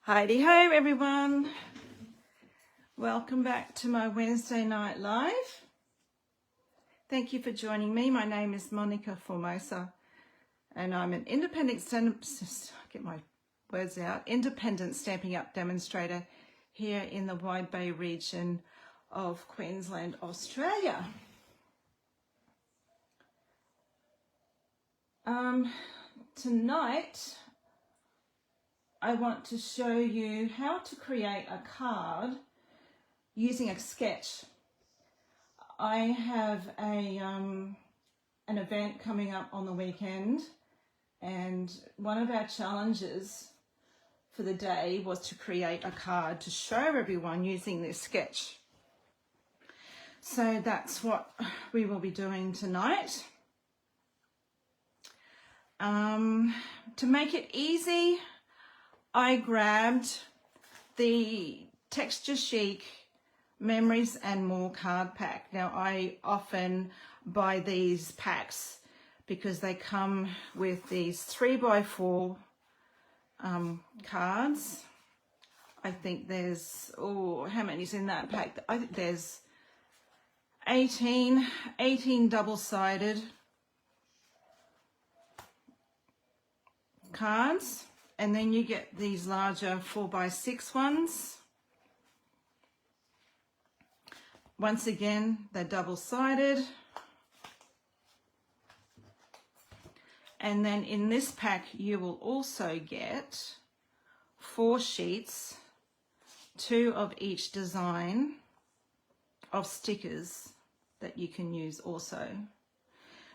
Heidi ho everyone, welcome back to my Wednesday night live. Thank you for joining me. My name is Monica Formosa and I'm an independent Stamping Up demonstrator here in the Wide Bay region of Queensland, Australia. Tonight I want to show you how to create a card using a sketch. I have an event coming up on the weekend, and one of our challenges for the day was to create a card to show everyone using this sketch. So that's what we will be doing tonight. To make it easy, I grabbed the Texture Chic Memories and More card pack. Now I often buy these packs because they come with these 3x4 cards. I think there's, how many's in that pack? I think there's 18 double-sided cards. And then you get these larger 4x6 ones. Once again, they're double-sided. And then in this pack, you will also get 4 sheets, 2 of each design of stickers that you can use also.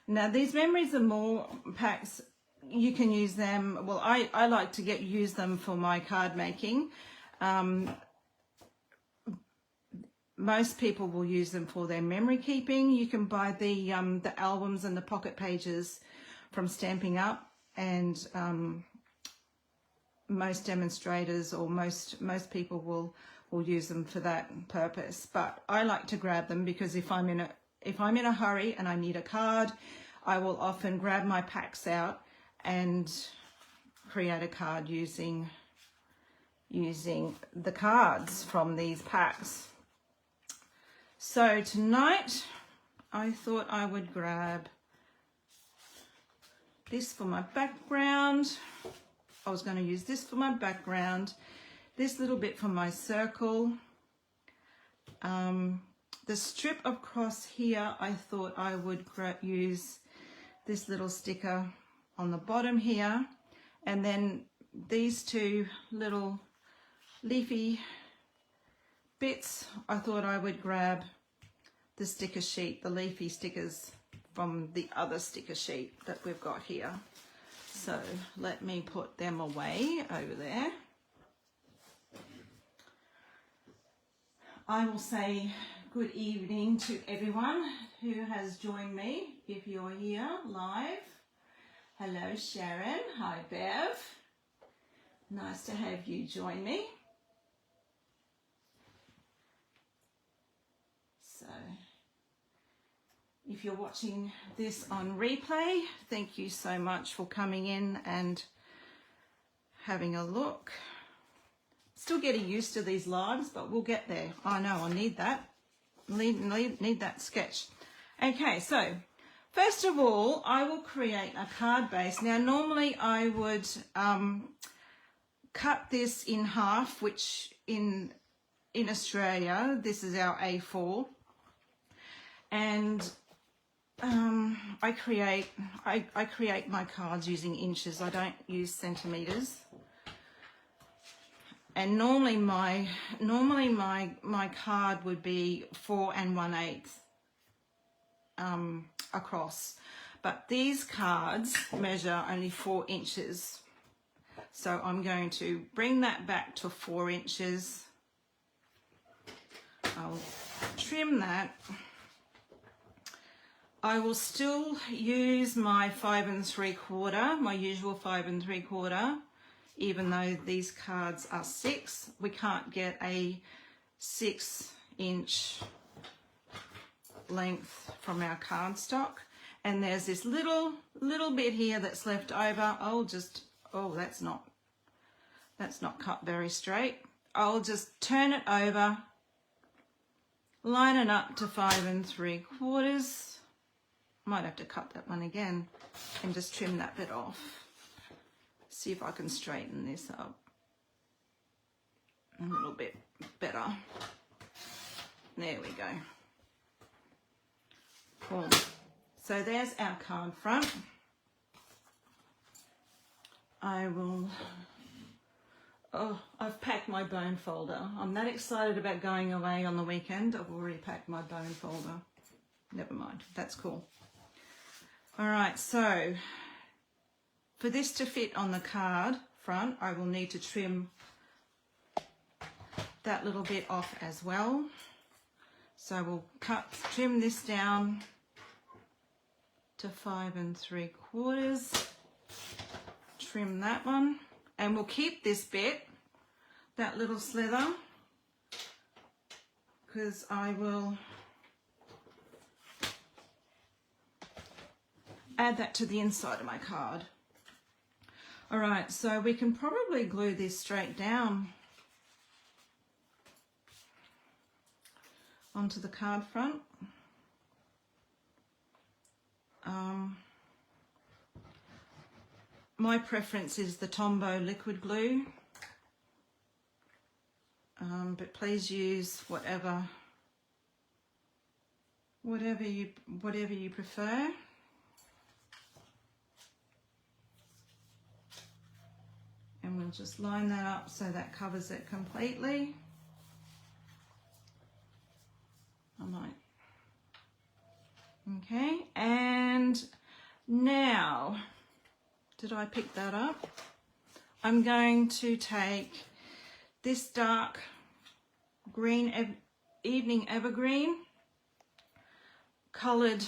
Now, these Memories and More packs, you can use them, well, I like to use them for my card making. Most people will use them for their memory keeping. You can buy the albums and the pocket pages from Stamping Up, and most demonstrators or most people will use them for that purpose. But I like to grab them because if I'm in a hurry and I need a card, I will often grab my packs out and create a card using the cards from these packs. So tonight I thought I would grab this for my background. I was going to use this for my background, this little bit for my circle. The strip across here, I thought I would use this little sticker on the bottom here, and then these 2 little leafy bits, I thought I would grab the sticker sheet, the leafy stickers from the other sticker sheet that we've got here. So let me put them away over there. I will say good evening to everyone who has joined me, if you're here live. Hello Sharon, hi Bev, nice to have you join me. So if you're watching this on replay, thank you so much for coming in and having a look. Still getting used to these lives, but we'll get there. I know I need that, need that sketch. Okay, so first of all, I will create a card base. Now, normally I would cut this in half, which in Australia, this is our A4. And I create my cards using inches. I don't use centimeters. And normally my card would be 4 1/8 across, but these cards measure only 4 inches, so I'm going to bring that back to 4 inches. I'll trim that. I will still use my 5 3/4, my usual 5 3/4, even though these cards are 6. We can't get a 6-inch length from our cardstock, and there's this little bit here that's left over. Oh, that's That's not cut very straight. I'll just turn it over, line it up to 5 3/4. Might have to cut that one again and just trim that bit off. See if I can straighten this up a little bit better. There we go. Cool. So there's our card front. I've packed my bone folder. I'm that excited about going away on the weekend. I've already packed my bone folder. Never mind, that's cool. All right, so for this to fit on the card front, I will need to trim that little bit off as well. So we'll trim this down to 5 3/4. Trim that one, and we'll keep this bit, that little slither, because I will add that to the inside of my card. All right, so we can probably glue this straight down onto the card front. My preference is the Tombow liquid glue, but please use whatever you prefer. And we'll just line that up so that covers it completely. I might. Okay, and now, did I pick that up? I'm going to take this dark green evening evergreen colored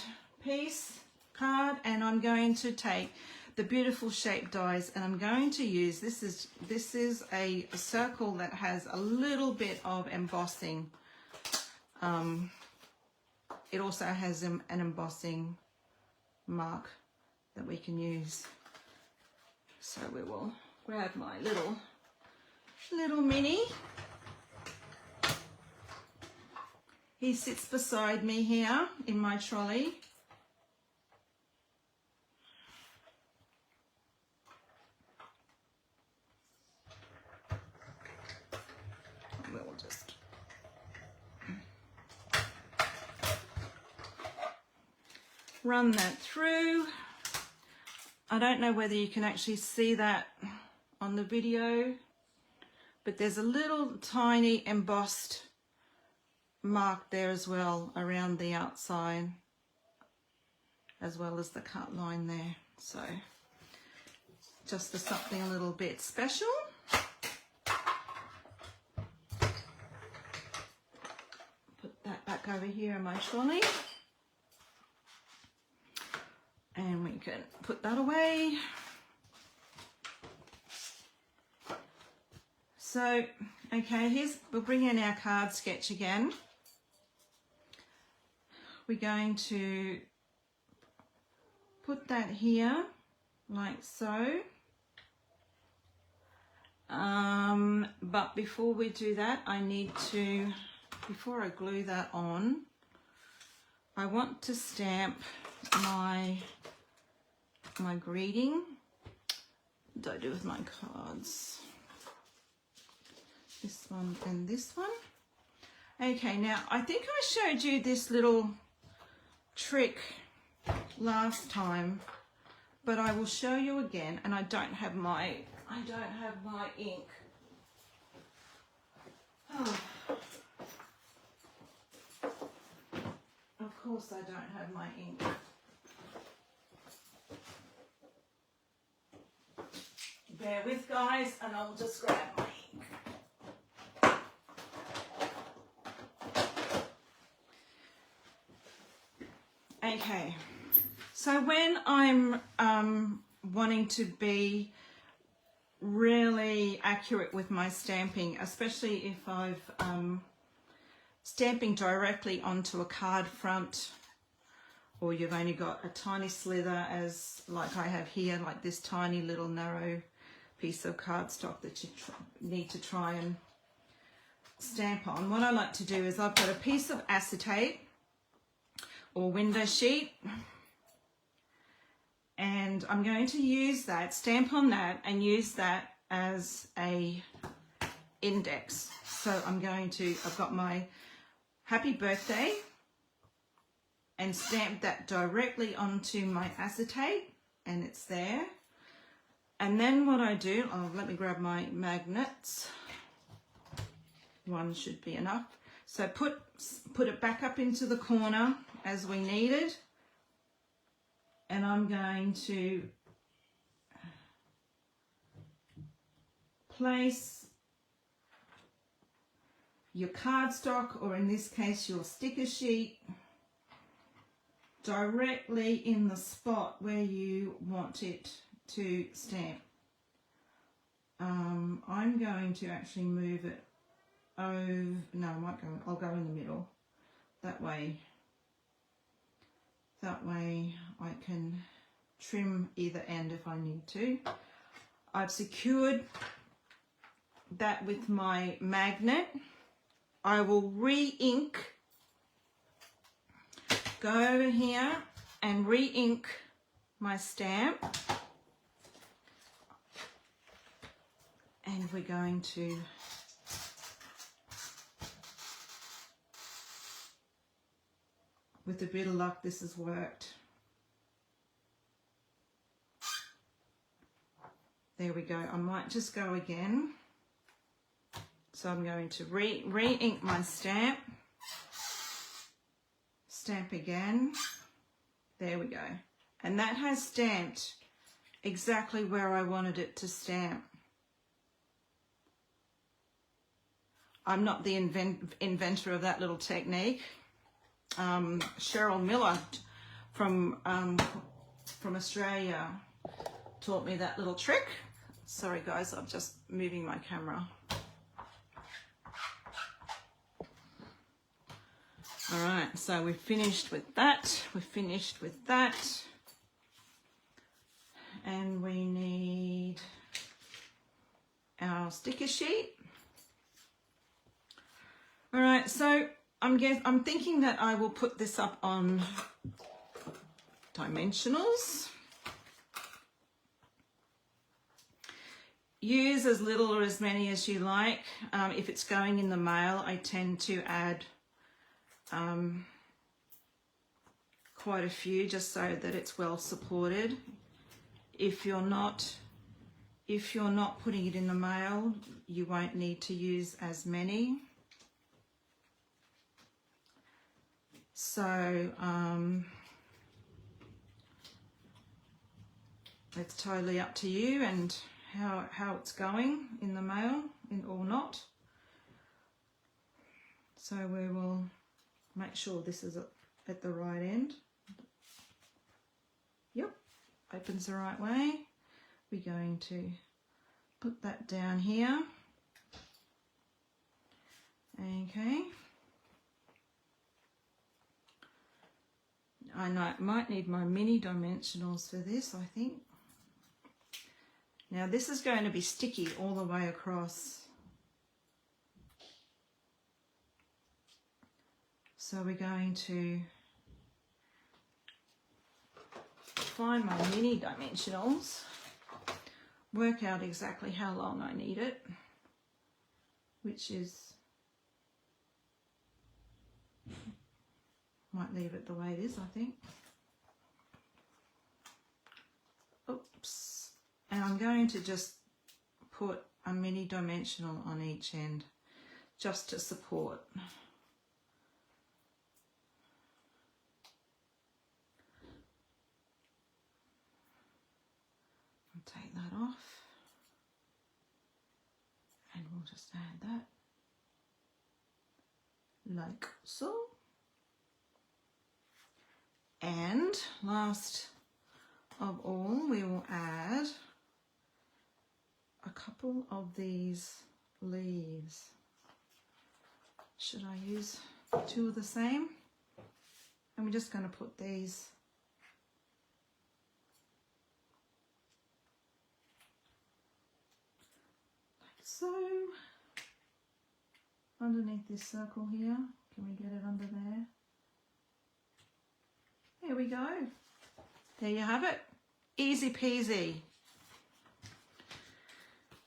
card, and I'm going to take the beautiful shape dies, and I'm going to use, this is a circle that has a little bit of embossing. It also has an embossing mark that we can use. So we will grab my little mini. He sits beside me here in my trolley. We'll just run that through. I don't know whether you can actually see that on the video, but there's a little tiny embossed mark there as well around the outside, as well as the cut line there. So just for something a little bit special. Put that back over here in my trolley. And we can put that away. So, okay, we'll bring in our card sketch again. We're going to put that here, like so. But before we do that, I need to, before I glue that on, I want to stamp my greeting. What do I do with my cards? This one and this one. Okay, now I think I showed you this little trick last time, but I will show you again. And I don't have my ink. Oh. Of course I don't have my ink. Bear with, guys, and I'll just grab my ink. Okay, so when I'm wanting to be really accurate with my stamping, especially if I've stamping directly onto a card front, or you've only got a tiny slither, as like I have here, like this tiny little narrow piece of cardstock that you need to try and stamp on. What I like to do is I've got a piece of acetate or window sheet, and I'm going to use that, stamp on that, and use that as a index. So I've got my happy birthday and stamp that directly onto my acetate, and it's there. And then what I do, let me grab my magnets. One should be enough. So put it back up into the corner as we needed. And I'm going to place your cardstock, or in this case your sticker sheet, directly in the spot where you want it to stamp. I'm going to actually move it over. No, I might go. I'll go in the middle. That way I can trim either end if I need to. I've secured that with my magnet. I will re-ink. Go over here and re-ink my stamp. And we're going to with a bit of luck, this has worked. There we go. I might just go again. So I'm going to re-ink my stamp. Stamp again. There we go. And that has stamped exactly where I wanted it to stamp. I'm not the inventor of that little technique. Cheryl Miller from Australia taught me that little trick. Sorry guys, I'm just moving my camera. All right, so we've finished with that. We've finished with that. And we need our sticker sheet. All right, so I'm thinking that I will put this up on dimensionals. Use as little or as many as you like. If it's going in the mail, I tend to add quite a few just so that it's well supported. If you're not putting it in the mail, you won't need to use as many. So it's totally up to you and how it's going in the mail or not. So we will make sure this is at the right end. Yep, opens the right way. We're going to put that down here. Okay. I might need my mini dimensionals for this, I think. Now this is going to be sticky all the way across. So we're going to find my mini dimensionals, work out exactly how long I need it, which is, might leave it the way it is, I think. Oops. And I'm going to just put a mini dimensional on each end just to support. I'll take that off and we'll just add that like so. And last of all, we will add a couple of these leaves. Should I use two of the same? And we're just going to put these So underneath this circle here, can we get it under there? There we go. There you have it. Easy peasy.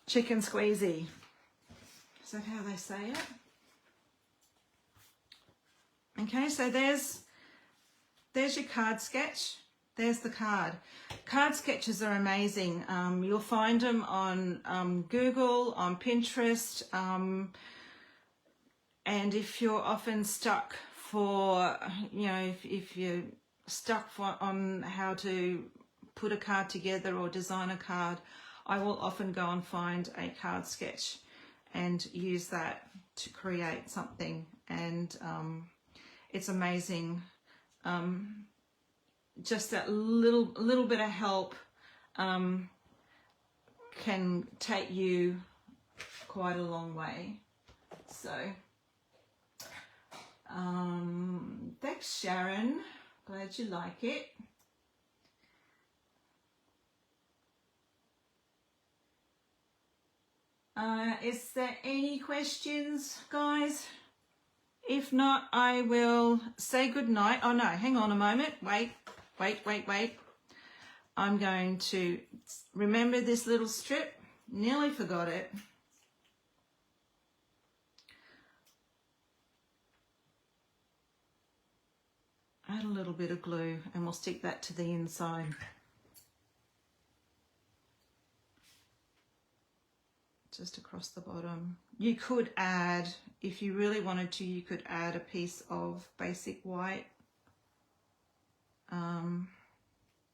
Chicken squeezy. Is that how they say it? Okay, so there's your card sketch. There's the card. Card sketches are amazing. You'll find them on Google, on Pinterest, and if you're often stuck for, you know, if you're stuck on how to put a card together or design a card, I will often go and find a card sketch and use that to create something, and it's amazing. Just that little bit of help can take you quite a long way. So thanks, Sharon, glad you like it. Is there any questions, guys? If not, I will say good night. Oh no, hang on a moment. Wait. I'm going to remember this little strip. Nearly forgot it. Add a little bit of glue and we'll stick that to the inside. Just across the bottom. You could add, if you really wanted to, you could add a piece of basic white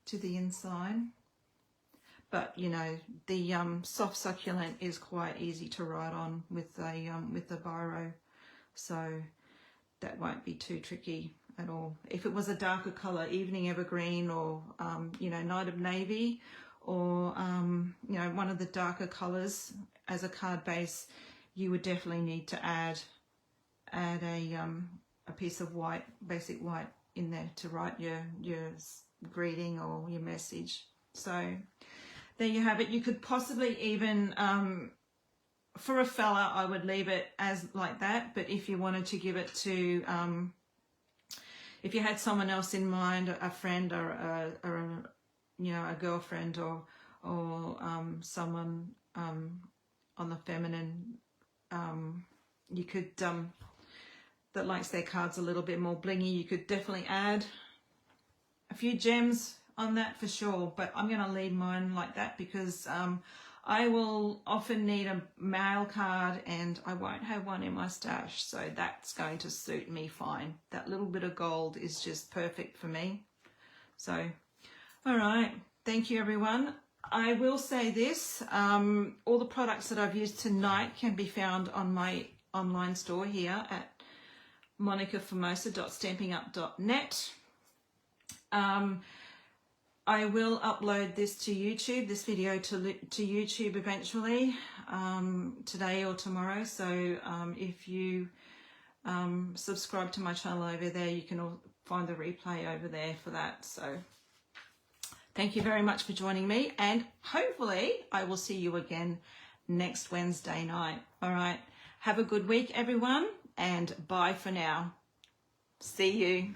to the inside, but you know, the soft succulent is quite easy to write on with the biro, so that won't be too tricky at all. If it was a darker color, evening evergreen, or you know, night of navy, or you know, one of the darker colors as a card base, you would definitely need to add a piece of white, basic white, in there to write your greeting or your message. So there you have it. You could possibly even for a fella, I would leave it as like that, but if you wanted to give it to if you had someone else in mind, a friend or a you know, a girlfriend or someone on the feminine, you could that likes their cards a little bit more blingy, you could definitely add a few gems on that for sure. But I'm going to leave mine like that because I will often need a mail card and I won't have one in my stash, so that's going to suit me fine. That little bit of gold is just perfect for me. So all right, thank you everyone. I will say this, all the products that I've used tonight can be found on my online store here at monicaformosa.stampingup.net. I will upload this to YouTube, this video to YouTube eventually, today or tomorrow. So if you subscribe to my channel over there, you can all find the replay over there for that. So thank you very much for joining me, and hopefully I will see you again next Wednesday night. All right, have a good week everyone, and bye for now. See you.